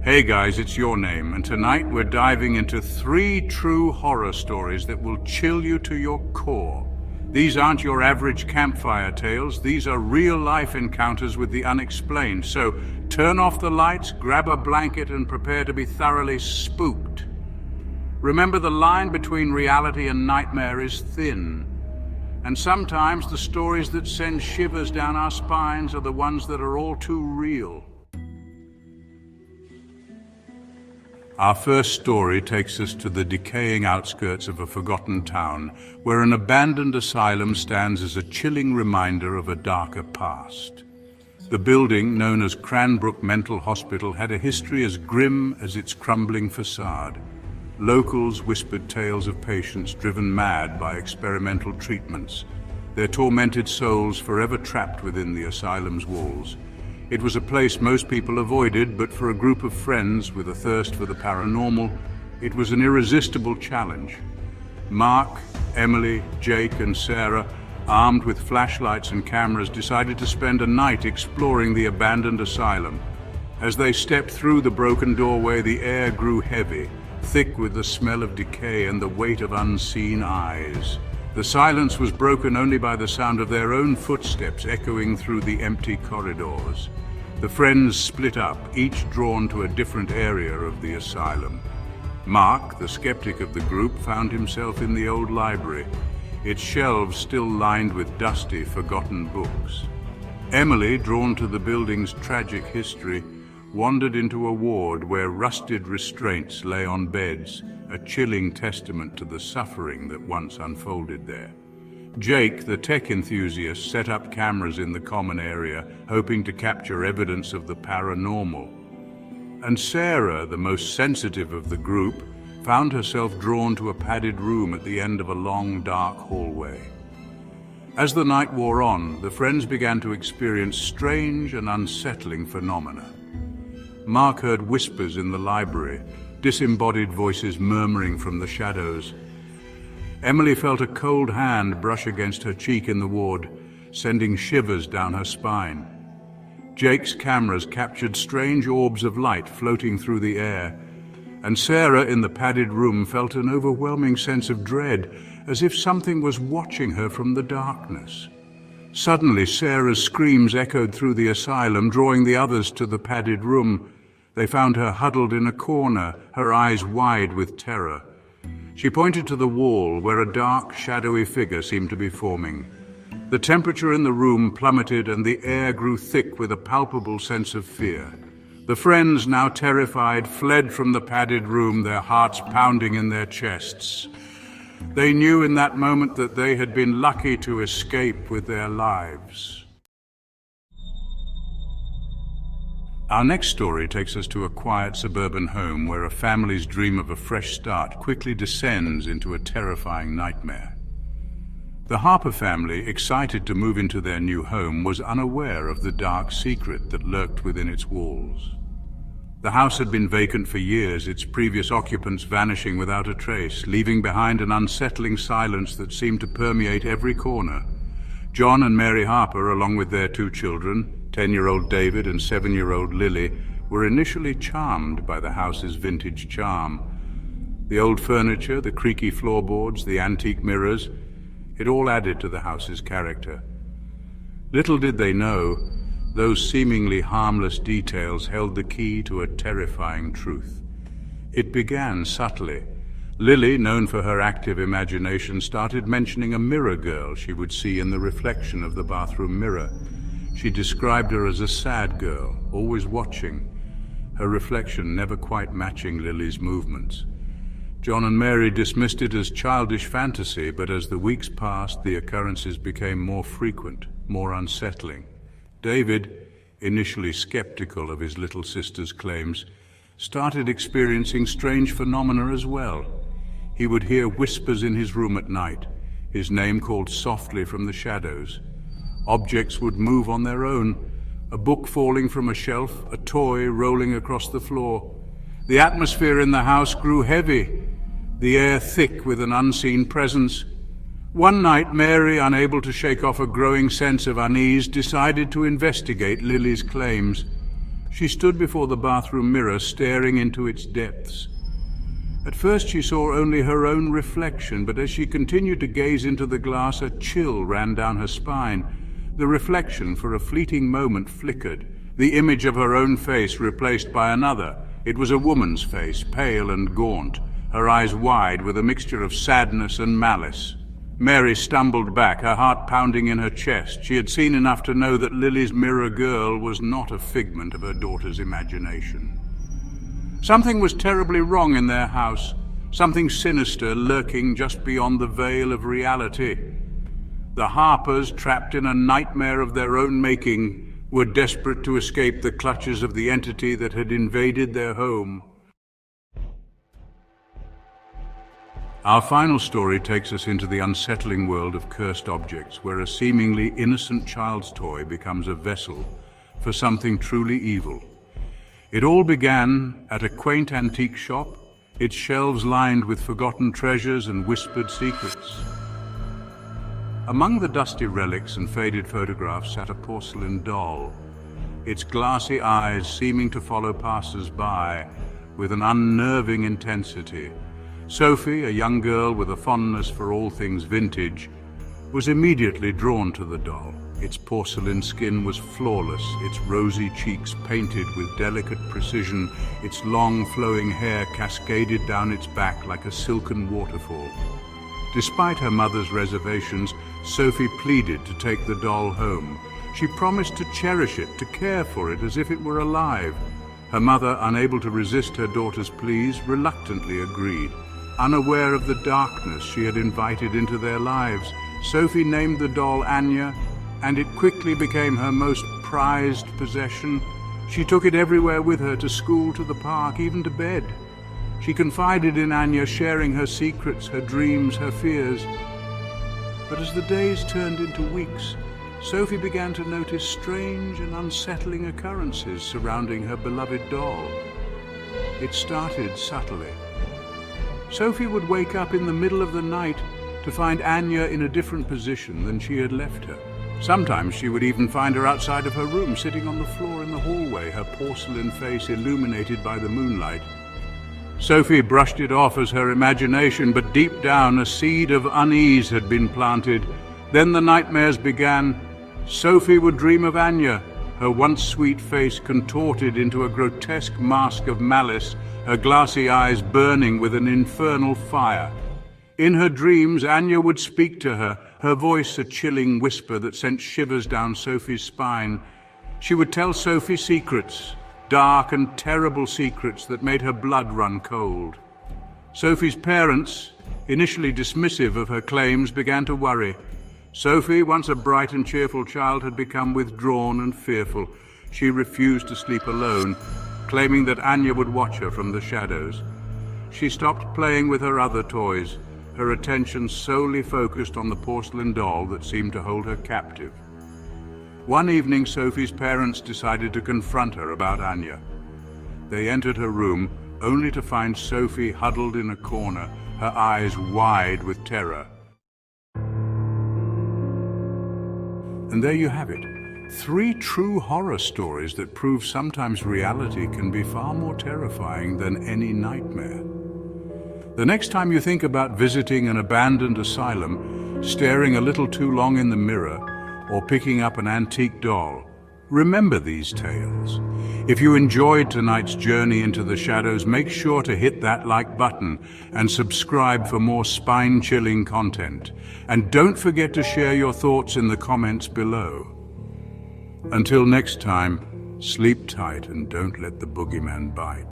Hey guys, it's Your Name, and tonight we're diving into 3 true horror stories that will chill you to your core. These aren't your average campfire tales, these are real-life encounters with the unexplained. So turn off the lights, grab a blanket, and prepare to be thoroughly spooked. Remember, the line between reality and nightmare is thin. And sometimes the stories that send shivers down our spines are the ones that are all too real. Our first story takes us to the decaying outskirts of a forgotten town, where an abandoned asylum stands as a chilling reminder of a darker past. The building, known as Cranbrook Mental Hospital, had a history as grim as its crumbling facade. Locals whispered tales of patients driven mad by experimental treatments, their tormented souls forever trapped within the asylum's walls. It was a place most people avoided, but for a group of friends with a thirst for the paranormal, it was an irresistible challenge. Mark, Emily, Jake, and Sarah, armed with flashlights and cameras, decided to spend a night exploring the abandoned asylum. As they stepped through the broken doorway, the air grew heavy, thick with the smell of decay and the weight of unseen eyes. The silence was broken only by the sound of their own footsteps echoing through the empty corridors. The friends split up, each drawn to a different area of the asylum. Mark, the skeptic of the group, found himself in the old library, its shelves still lined with dusty, forgotten books. Emily, drawn to the building's tragic history, wandered into a ward where rusted restraints lay on beds, a chilling testament to the suffering that once unfolded there. Jake, the tech enthusiast, set up cameras in the common area, hoping to capture evidence of the paranormal. And Sarah, the most sensitive of the group, found herself drawn to a padded room at the end of a long, dark hallway. As the night wore on, the friends began to experience strange and unsettling phenomena. Mark heard whispers in the library, disembodied voices murmuring from the shadows. Emily felt a cold hand brush against her cheek in the ward, sending shivers down her spine. Jake's cameras captured strange orbs of light floating through the air, and Sarah in the padded room felt an overwhelming sense of dread, as if something was watching her from the darkness. Suddenly, Sarah's screams echoed through the asylum, drawing the others to the padded room. They found her huddled in a corner, her eyes wide with terror. She pointed to the wall, where a dark, shadowy figure seemed to be forming. The temperature in the room plummeted, and the air grew thick with a palpable sense of fear. The friends, now terrified, fled from the padded room, their hearts pounding in their chests. They knew in that moment that they had been lucky to escape with their lives. Our next story takes us to a quiet suburban home where a family's dream of a fresh start quickly descends into a terrifying nightmare. The Harper family, excited to move into their new home, was unaware of the dark secret that lurked within its walls. The house had been vacant for years, its previous occupants vanishing without a trace, leaving behind an unsettling silence that seemed to permeate every corner. John and Mary Harper, along with their 2 children, 10-year-old David and 7-year-old Lily, were initially charmed by the house's vintage charm. The old furniture, the creaky floorboards, the antique mirrors, it all added to the house's character. Little did they know, those seemingly harmless details held the key to a terrifying truth. It began subtly. Lily, known for her active imagination, started mentioning a mirror girl she would see in the reflection of the bathroom mirror. She described her as a sad girl, always watching, her reflection never quite matching Lily's movements. John and Mary dismissed it as childish fantasy, but as the weeks passed, the occurrences became more frequent, more unsettling. David, initially skeptical of his little sister's claims, started experiencing strange phenomena as well. He would hear whispers in his room at night, his name called softly from the shadows. Objects would move on their own, a book falling from a shelf, a toy rolling across the floor. The atmosphere in the house grew heavy, the air thick with an unseen presence. One night, Mary, unable to shake off a growing sense of unease, decided to investigate Lily's claims. She stood before the bathroom mirror, staring into its depths. At first she saw only her own reflection, but as she continued to gaze into the glass, a chill ran down her spine. The reflection, for a fleeting moment, flickered, the image of her own face replaced by another. It was a woman's face, pale and gaunt, her eyes wide with a mixture of sadness and malice. Mary stumbled back, her heart pounding in her chest. She had seen enough to know that Lily's mirror girl was not a figment of her daughter's imagination. Something was terribly wrong in their house, something sinister lurking just beyond the veil of reality. The Harpers, trapped in a nightmare of their own making, were desperate to escape the clutches of the entity that had invaded their home. Our final story takes us into the unsettling world of cursed objects, where a seemingly innocent child's toy becomes a vessel for something truly evil. It all began at a quaint antique shop, its shelves lined with forgotten treasures and whispered secrets. Among the dusty relics and faded photographs sat a porcelain doll, its glassy eyes seeming to follow passers-by with an unnerving intensity. Sophie, a young girl with a fondness for all things vintage, was immediately drawn to the doll. Its porcelain skin was flawless, its rosy cheeks painted with delicate precision, its long flowing hair cascaded down its back like a silken waterfall. Despite her mother's reservations, Sophie pleaded to take the doll home. She promised to cherish it, to care for it as if it were alive. Her mother, unable to resist her daughter's pleas, reluctantly agreed. Unaware of the darkness she had invited into their lives, Sophie named the doll Anya, and it quickly became her most prized possession. She took it everywhere with her, to school, to the park, even to bed. She confided in Anya, sharing her secrets, her dreams, her fears. But as the days turned into weeks, Sophie began to notice strange and unsettling occurrences surrounding her beloved doll. It started subtly. Sophie would wake up in the middle of the night to find Anya in a different position than she had left her. Sometimes she would even find her outside of her room, sitting on the floor in the hallway, her porcelain face illuminated by the moonlight. Sophie brushed it off as her imagination, but deep down a seed of unease had been planted. Then the nightmares began. Sophie would dream of Anya, her once sweet face contorted into a grotesque mask of malice, her glassy eyes burning with an infernal fire. In her dreams, Anya would speak to her, her voice a chilling whisper that sent shivers down Sophie's spine. She would tell Sophie secrets, dark and terrible secrets that made her blood run cold. Sophie's parents, initially dismissive of her claims, began to worry. Sophie, once a bright and cheerful child, had become withdrawn and fearful. She refused to sleep alone, claiming that Anya would watch her from the shadows. She stopped playing with her other toys, her attention solely focused on the porcelain doll that seemed to hold her captive. One evening, Sophie's parents decided to confront her about Anya. They entered her room, only to find Sophie huddled in a corner, her eyes wide with terror. And there you have it. 3 true horror stories that prove sometimes reality can be far more terrifying than any nightmare. The next time you think about visiting an abandoned asylum, staring a little too long in the mirror, or picking up an antique doll, remember these tales. If you enjoyed tonight's journey into the shadows, make sure to hit that like button and subscribe for more spine-chilling content. And don't forget to share your thoughts in the comments below. Until next time, sleep tight and don't let the boogeyman bite.